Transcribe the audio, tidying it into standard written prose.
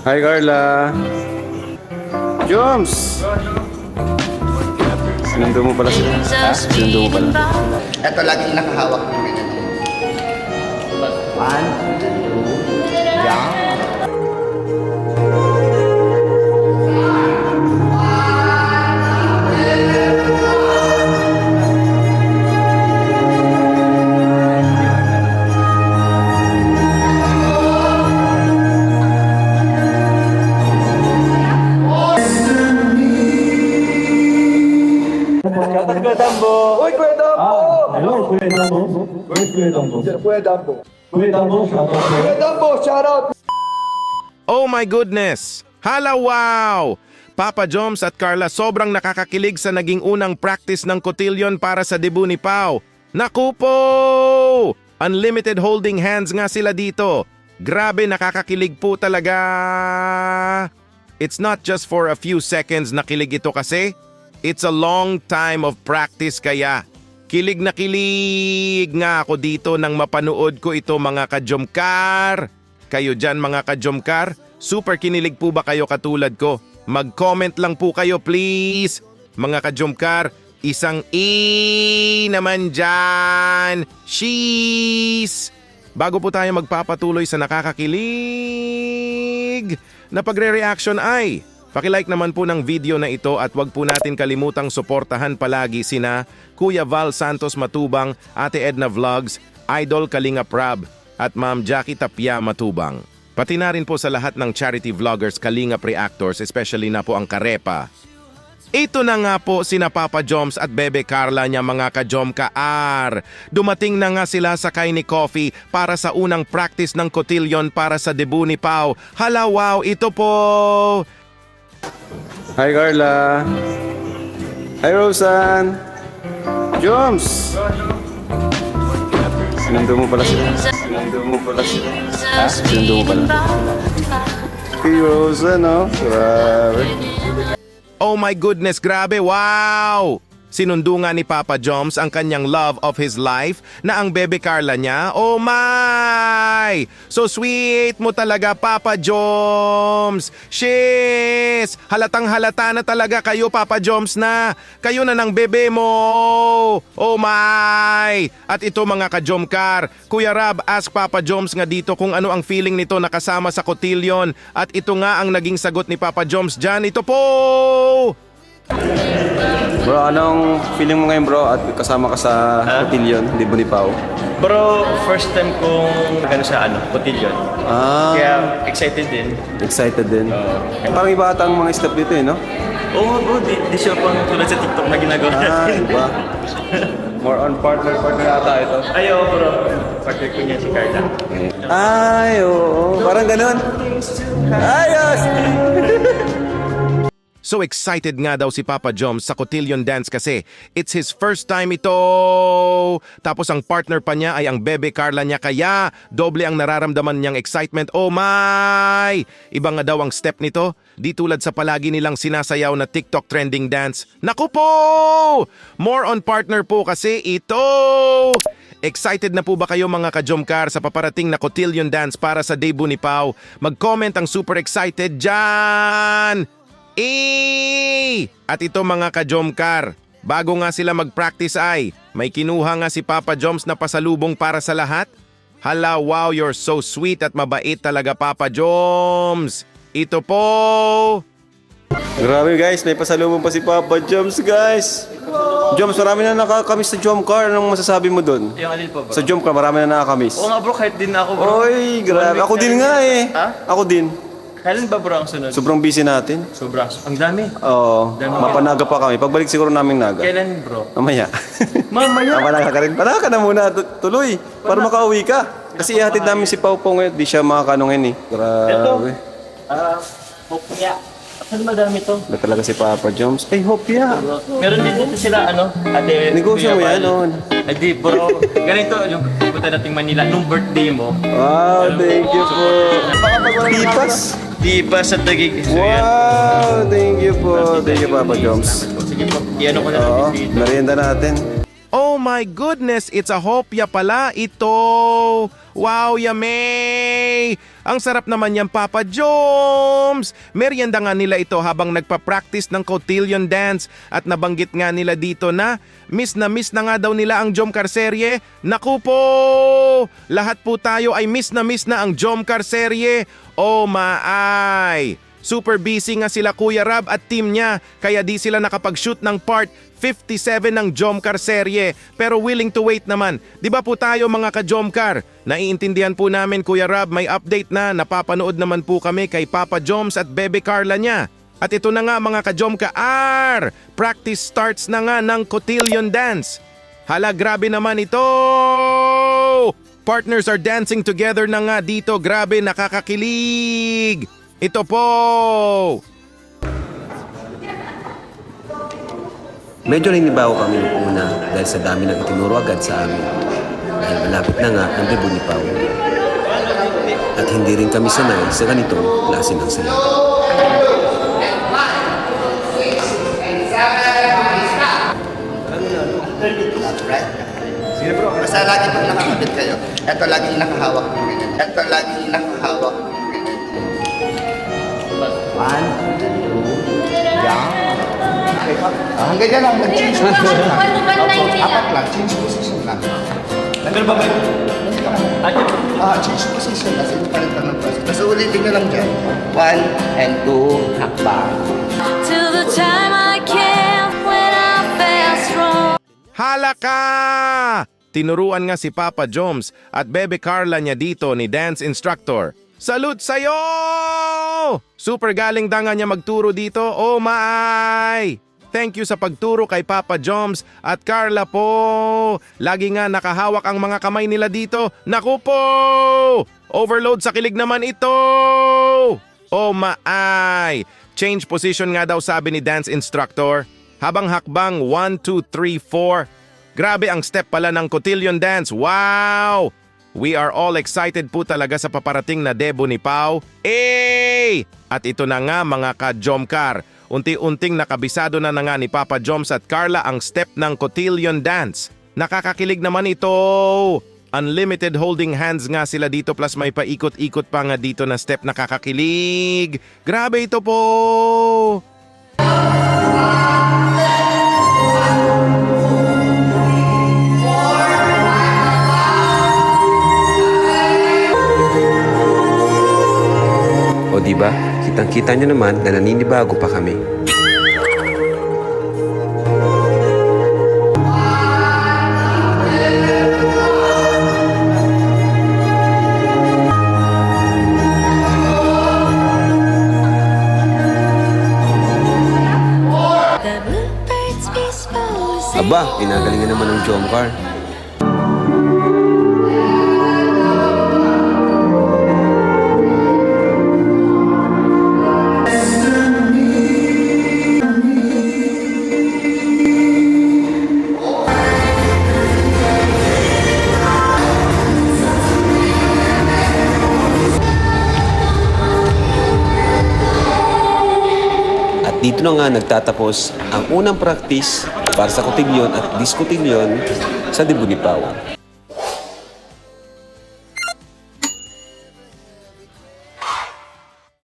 Hi, Carla. Joms! Sinundo mo pala sila. Ha? Sinundo mo pala. Ito laging nakahawak ng ganyan. One, two, yeah. Kuya Dambo! Uy, Kuya Dambo! Hello, Kuya Dambo. Where's Kuya Dambo? Kuya Dambo. Kuya Dambo, shout out. Kuya Dambo, shout out! Oh my goodness! Hala wow! Papa Joms at Carla sobrang nakakakilig sa naging unang practice ng cotillion para sa debut ni Pao. Naku po! Unlimited holding hands nga sila dito. Grabe nakakakilig po talaga. It's not just for a few seconds na kilig ito kasi. It's a long time of practice kaya. Kilig na kilig nga ako dito nang mapanood ko ito mga kajomkar. Kayo dyan mga kajomkar, super kinilig po ba kayo katulad ko? Mag-comment lang po kayo please. Mga kajomkar, isang naman dyan. Sheesh! Bago po tayo magpapatuloy sa nakakakilig na pagre-reaction ay paki-like naman po ng video na ito at wag po natin kalimutang suportahan palagi sina Kuya Val Santos Matubang, Ate Edna Vlogs, Idol Kalinga Prab at Ma'am Jackie Tapia Matubang. Pati na rin po sa lahat ng charity vloggers Kalinga Pre-Actors, especially na po ang Karepa. Ito na nga po sina Papa Joms at Bebe Carla niya mga kajomkaar. Dumating na nga sila sa Kaini Coffee para sa unang practice ng cotillion para sa debut ni Pao. Hala wow, ito po! Hi, Carla. Hi, Rosan. Joms! Sinundo mo pala sila. Sinundo mo pala sila. Ha? Sinundo mo pala. Hey, Rosan, no? Grabe. Oh my goodness, grabe, wow! Sinundo nga ni Papa Joms ang kanyang love of his life na ang Bebe Carla niya. Oh my! So sweet mo talaga, Papa Joms! Shiz! Halatang halata na talaga kayo, Papa Joms na. Kayo na ng bebe mo. Oh my! At ito mga kajomkar, Kuya Rab ask Papa Joms nga dito kung ano ang feeling nito nakasama sa cotillion. At ito nga ang naging sagot ni Papa Joms dyan. Ito po! Bro, anong feeling mo ngayon bro at kasama ka sa cotillion, debut ni Pao? Bro, first time kong sa cotillion. Kaya excited din. Excited din. Parang iba ata ang mga step dito no? Oo nga bro, di siya pang tulad sa TikTok na ginagawa natin. Iba. More on partner ata ito. Ay, oo bro. Partner ko niya si Carla. Ay, oo. Parang ganun. Ayos! So excited nga daw si Papa Joms sa cotillion dance kasi it's his first time ito. Tapos ang partner pa niya ay ang Bebe Carla niya kaya doble ang nararamdaman niyang excitement. Oh my! Iba nga daw ang step nito. Di tulad sa palagi nilang sinasayaw na TikTok trending dance. Naku po! More on partner po kasi ito! Excited na po ba kayo mga kajomkar sa paparating na cotillion dance para sa debut ni Pao? Mag-comment ang super excited dyan! At ito mga kajomkar, bago nga sila mag-practice ay may kinuha nga si Papa Joms na pasalubong para sa lahat. Hala wow, you're so sweet at mabait talaga Papa Joms. Ito po. Grabe guys, may pasalubong pa si Papa Joms guys. Joms, marami na nakakamiss sa Jomcar. Anong masasabi mo doon? Yung alin po bro? Sa Jomcar, marami na nakakamiss. Oo nga bro, kahit din ako bro. Oy, grabe. Ako din nga eh. Ha? Ako din. Kailan ba bro ang sunod? Sobrang busy natin. Sobra. Ang dami. Oo, mapanaga pa kami. Pagbalik siguro namin naga. Kailan bro? Mamaya. Mamaya. Mapanaga ka rin. Panaga ka na muna. Tuloy. Para makauwi ka. Kasi ihatid namin si Pao po ngayon. Di siya makakanungin eh. Grabe. Hopya. Saan madami to? Wala talaga si Papa Joms. Ay, hopya. Meron din dito sila ate. Negosyo mo yan noon. Ay di bro. Ganito yung pupunta nating Manila nung birthday mo. Wow, thank you po. Tipas. Di pa sa tagig. Wow, thank you po. Thank you, Papa Joms. Sige po, iano ko na Oo, lang dito. merienda natin. Oh my goodness, it's a hopya pala ito. Wow, yummy! Ang sarap naman yan, Papa Joms! Merienda nga nila ito habang nagpa-practice ng cotillion dance at nabanggit nga nila dito na miss na nga daw nila ang Jomcar serye. Naku po! Lahat po tayo ay miss na ang Jomcar serye. Oh my! Super busy nga sila Kuya Rab at team niya kaya di sila nakapag-shoot ng part 57 ng Jomcar serye. Pero willing to wait naman. Di ba po tayo mga ka-Jomcar? Naiintindihan po namin Kuya Rab, may update na napapanood naman po kami kay Papa Joms at Bebe Carla niya. At ito na nga mga ka-Jomcar, practice starts na nga ng cotillion dance. Hala, grabe naman ito! Partners are dancing together na nga dito, grabe nakakakilig! Ito po! Medyo ninibago kami nung una dahil sa dami ng itinuro agad sa amin. Dahil malapit na nga ang debut ni Pao. At hindi rin kami sanay sa ganitong klase ng sayaw. Right? Sige bro. Basta lagi pag nakakabit kayo, ito lagi yung nakahawak ng ganyan. Ito lagi yung nakahawak ng ganyan. 1, 2, yeah. Okay, hanggang dyan lang, mag-change position lang. Apat lang, change position lang. Nandun ba kayo? Change position, kasi hindi pa rin tanong position. Basta ulitin nyo lang dyan. 1 and 2, hakbang. Till the time I can't when I fast wrong. Halaka! Tinuruan nga si Papa Joms at Bebe Carla niya dito ni dance instructor. Salute sa'yo! Super galing da nga niya magturo dito. Oh my! Thank you sa pagturo kay Papa Joms at Carla po. Lagi nga nakahawak ang mga kamay nila dito. Naku po! Overload sa kilig naman ito! Oh my! Change position nga daw sabi ni dance instructor. Habang hakbang 1, 2, 3, 4. Grabe ang step pala ng cotillion dance. Wow! We are all excited po talaga sa paparating na debut ni Pao. Eh! At ito na nga mga ka-Jomcar. Unti-unting nakabisado na nga ni Papa Joms at Carla ang step ng cotillion dance. Nakakakilig naman ito. Unlimited holding hands nga sila dito plus may paikot-ikot pa nga dito na step nakakakilig. Grabe ito po! O diba, kitang-kita nyo naman na naninibago pa kami. The bluebirds peaceful sing. Aba, pinagalingan naman ng Jomcar. Dito na nga nagtatapos ang unang practice para sa cotillion at discotillion sa debut ni Pao.